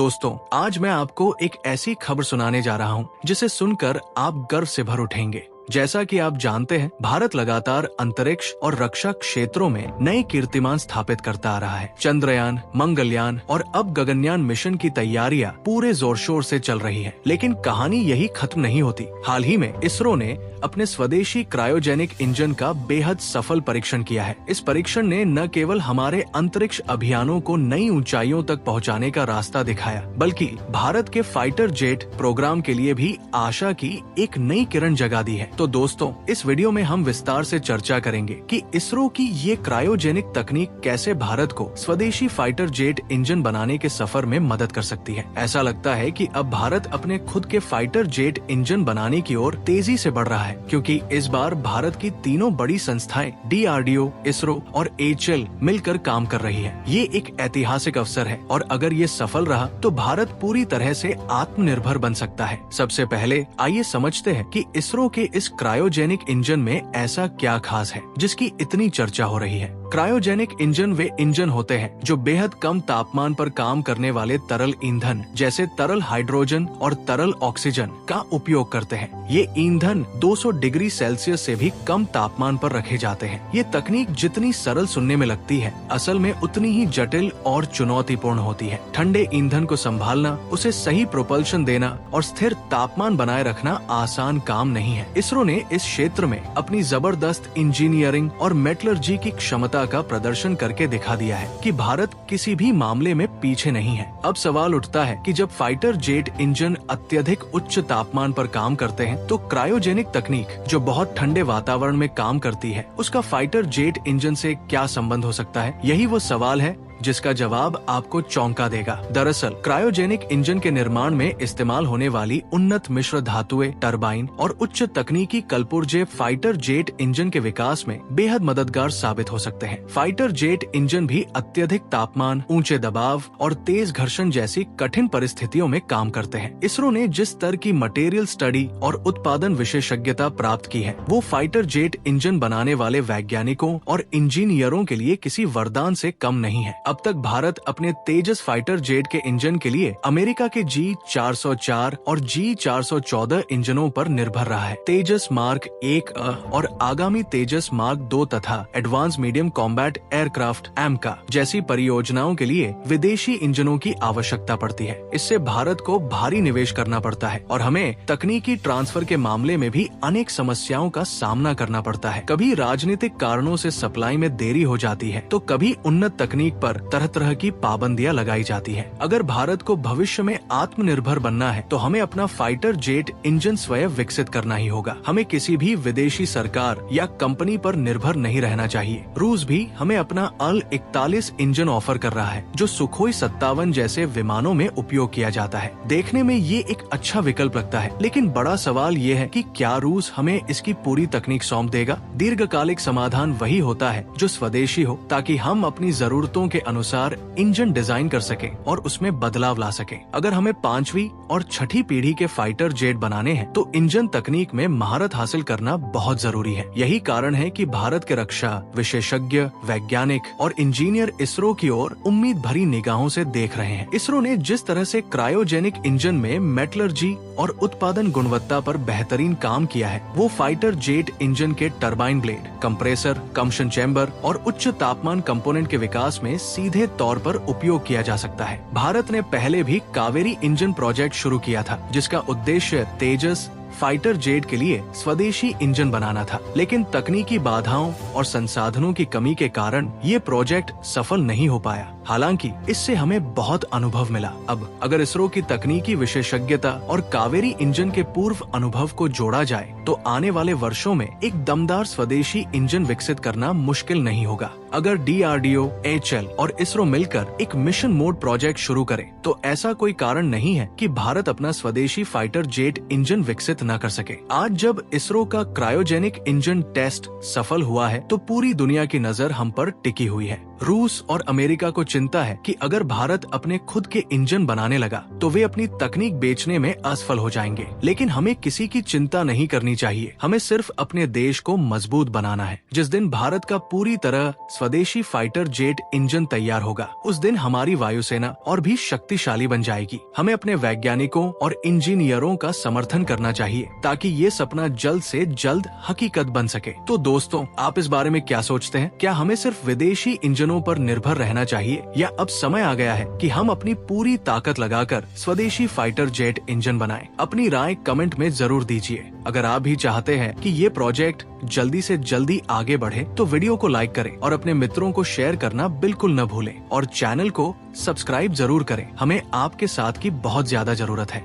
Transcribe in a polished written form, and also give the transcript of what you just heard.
दोस्तों, आज मैं आपको एक ऐसी खबर सुनाने जा रहा हूँ जिसे सुनकर आप गर्व से भर उठेंगे। जैसा कि आप जानते हैं, भारत लगातार अंतरिक्ष और रक्षा क्षेत्रों में नए कीर्तिमान स्थापित करता आ रहा है। चंद्रयान, मंगलयान और अब गगनयान मिशन की तैयारियां पूरे जोर शोर से चल रही हैं। लेकिन कहानी यही खत्म नहीं होती। हाल ही में इसरो ने अपने स्वदेशी क्रायोजेनिक इंजन का बेहद सफल परीक्षण किया है। इस परीक्षण ने न केवल हमारे अंतरिक्ष अभियानों को नई ऊंचाइयों तक पहुंचाने का रास्ता दिखाया, बल्कि भारत के फाइटर जेट प्रोग्राम के लिए भी आशा की एक नई किरण जगा दी है। तो दोस्तों, इस वीडियो में हम विस्तार से चर्चा करेंगे कि इसरो की ये क्रायोजेनिक तकनीक कैसे भारत को स्वदेशी फाइटर जेट इंजन बनाने के सफर में मदद कर सकती है। ऐसा लगता है कि अब भारत अपने खुद के फाइटर जेट इंजन बनाने की ओर तेजी से बढ़ रहा है, क्योंकि इस बार भारत की तीनों बड़ी संस्थाएं DRDO, इसरो और HAL मिलकर काम कर रही है। ये एक ऐतिहासिक अवसर है और अगर ये सफल रहा तो भारत पूरी तरह से आत्मनिर्भर बन सकता है। सबसे पहले आइए समझते हैं कि इसरो के इस क्रायोजेनिक इंजन में ऐसा क्या खास है जिसकी इतनी चर्चा हो रही है। क्रायोजेनिक इंजन वे इंजन होते हैं जो बेहद कम तापमान पर काम करने वाले तरल ईंधन जैसे तरल हाइड्रोजन और तरल ऑक्सीजन का उपयोग करते हैं। ये ईंधन 200 डिग्री सेल्सियस से भी कम तापमान पर रखे जाते हैं। ये तकनीक जितनी सरल सुनने में लगती है, असल में उतनी ही जटिल और चुनौतीपूर्ण होती है। ठंडे ईंधन को संभालना, उसे सही प्रोपल्शन देना और स्थिर तापमान बनाए रखना आसान काम नहीं है। इसरो ने इस क्षेत्र में अपनी जबरदस्त इंजीनियरिंग और मेटलर्जी की क्षमता का प्रदर्शन करके दिखा दिया है कि भारत किसी भी मामले में पीछे नहीं है। अब सवाल उठता है कि जब फाइटर जेट इंजन अत्यधिक उच्च तापमान पर काम करते हैं तो क्रायोजेनिक तकनीक जो बहुत ठंडे वातावरण में काम करती है, उसका फाइटर जेट इंजन से क्या संबंध हो सकता है? यही वो सवाल है जिसका जवाब आपको चौंका देगा। दरअसल क्रायोजेनिक इंजन के निर्माण में इस्तेमाल होने वाली उन्नत मिश्र धातुएं, टरबाइन और उच्च तकनीकी कलपुर्जे फाइटर जेट इंजन के विकास में बेहद मददगार साबित हो सकते हैं। फाइटर जेट इंजन भी अत्यधिक तापमान, ऊंचे दबाव और तेज घर्षण जैसी कठिन परिस्थितियों में काम करते हैं। इसरो ने जिस स्तर की मटेरियल स्टडी और उत्पादन विशेषज्ञता प्राप्त की है, वो फाइटर जेट इंजन बनाने वाले वैज्ञानिकों और इंजीनियरों के लिए किसी वरदान से कम नहीं है। अब तक भारत अपने तेजस फाइटर जेट के इंजन के लिए अमेरिका के G404 और G414 इंजनों पर निर्भर रहा है। तेजस मार्क 1 और आगामी तेजस मार्क 2 तथा advance medium combat aircraft AMCA जैसी परियोजनाओं के लिए विदेशी इंजनों की आवश्यकता पड़ती है। इससे भारत को भारी निवेश करना पड़ता है और हमें तकनीकी ट्रांसफर के मामले में भी अनेक समस्याओं का सामना करना पड़ता है। कभी राजनीतिक कारणों से सप्लाई में देरी हो जाती है तो कभी उन्नत तकनीक पर तरह तरह की पाबंदियां लगाई जाती हैं। अगर भारत को भविष्य में आत्मनिर्भर बनना है तो हमें अपना फाइटर जेट इंजन स्वयं विकसित करना ही होगा। हमें किसी भी विदेशी सरकार या कंपनी पर निर्भर नहीं रहना चाहिए। रूस भी हमें अपना IL-41 इंजन ऑफर कर रहा है जो सुखोई 57 जैसे विमानों में उपयोग किया जाता है। देखने में ये एक अच्छा विकल्प लगता है, लेकिन बड़ा सवाल ये है कि क्या रूस हमें इसकी पूरी तकनीक सौंप देगा? दीर्घकालिक समाधान वही होता है जो स्वदेशी हो, ताकि हम अपनी जरूरतों के अनुसार इंजन डिजाइन कर सकें और उसमें बदलाव ला सकें। अगर हमें 5वीं और 6ठी पीढ़ी के फाइटर जेट बनाने हैं तो इंजन तकनीक में महारत हासिल करना बहुत जरूरी है। यही कारण है कि भारत के रक्षा विशेषज्ञ, वैज्ञानिक और इंजीनियर इसरो की ओर उम्मीद भरी निगाहों से देख रहे हैं। इसरो ने जिस तरह से क्रायोजेनिक इंजन में मेटलर्जी और उत्पादन गुणवत्ता पर बेहतरीन काम किया है, वो फाइटर जेट इंजन के turbine blade, compressor, combustion chamber और उच्च तापमान कंपोनेंट के विकास में सीधे तौर पर उपयोग किया जा सकता है। भारत ने पहले भी कावेरी इंजन प्रोजेक्ट शुरू किया था, जिसका उद्देश्य तेजस फाइटर जेट के लिए स्वदेशी इंजन बनाना था, लेकिन तकनीकी बाधाओं और संसाधनों की कमी के कारण ये प्रोजेक्ट सफल नहीं हो पाया। हालांकि इससे हमें बहुत अनुभव मिला। अब अगर इसरो की तकनीकी विशेषज्ञता और कावेरी इंजन के पूर्व अनुभव को जोड़ा जाए तो आने वाले वर्षों में एक दमदार स्वदेशी इंजन विकसित करना मुश्किल नहीं होगा। अगर DRDO, HAL और इसरो मिलकर एक मिशन मोड प्रोजेक्ट शुरू करें तो ऐसा कोई कारण नहीं है कि भारत अपना स्वदेशी फाइटर जेट इंजन विकसित न कर सके। आज जब इसरो का क्रायोजेनिक इंजन टेस्ट सफल हुआ है तो पूरी दुनिया की नजर हम पर टिकी हुई है। रूस और अमेरिका को चिंता है कि अगर भारत अपने खुद के इंजन बनाने लगा तो वे अपनी तकनीक बेचने में असफल हो जाएंगे। लेकिन हमें किसी की चिंता नहीं करनी चाहिए, हमें सिर्फ अपने देश को मजबूत बनाना है। जिस दिन भारत का पूरी तरह स्वदेशी फाइटर जेट इंजन तैयार होगा, उस दिन हमारी वायुसेना और भी शक्तिशाली बन जाएगी। हमें अपने वैज्ञानिकों और इंजीनियरों का समर्थन करना चाहिए ताकि ये सपना जल्द से जल्द हकीकत बन सके। तो दोस्तों, आप इस बारे में क्या सोचते हैं? क्या हमें सिर्फ विदेशी इंजनों पर निर्भर रहना चाहिए या अब समय आ गया है कि हम अपनी पूरी ताकत लगाकर स्वदेशी फाइटर जेट इंजन बनाएं? अपनी राय कमेंट में जरूर दीजिए। अगर आप भी चाहते हैं कि ये प्रोजेक्ट जल्दी से जल्दी आगे बढ़े तो वीडियो को लाइक करें और अपने मित्रों को शेयर करना बिल्कुल न भूलें और चैनल को सब्सक्राइब जरूर करें। हमें आपके साथ की बहुत ज्यादा जरूरत है।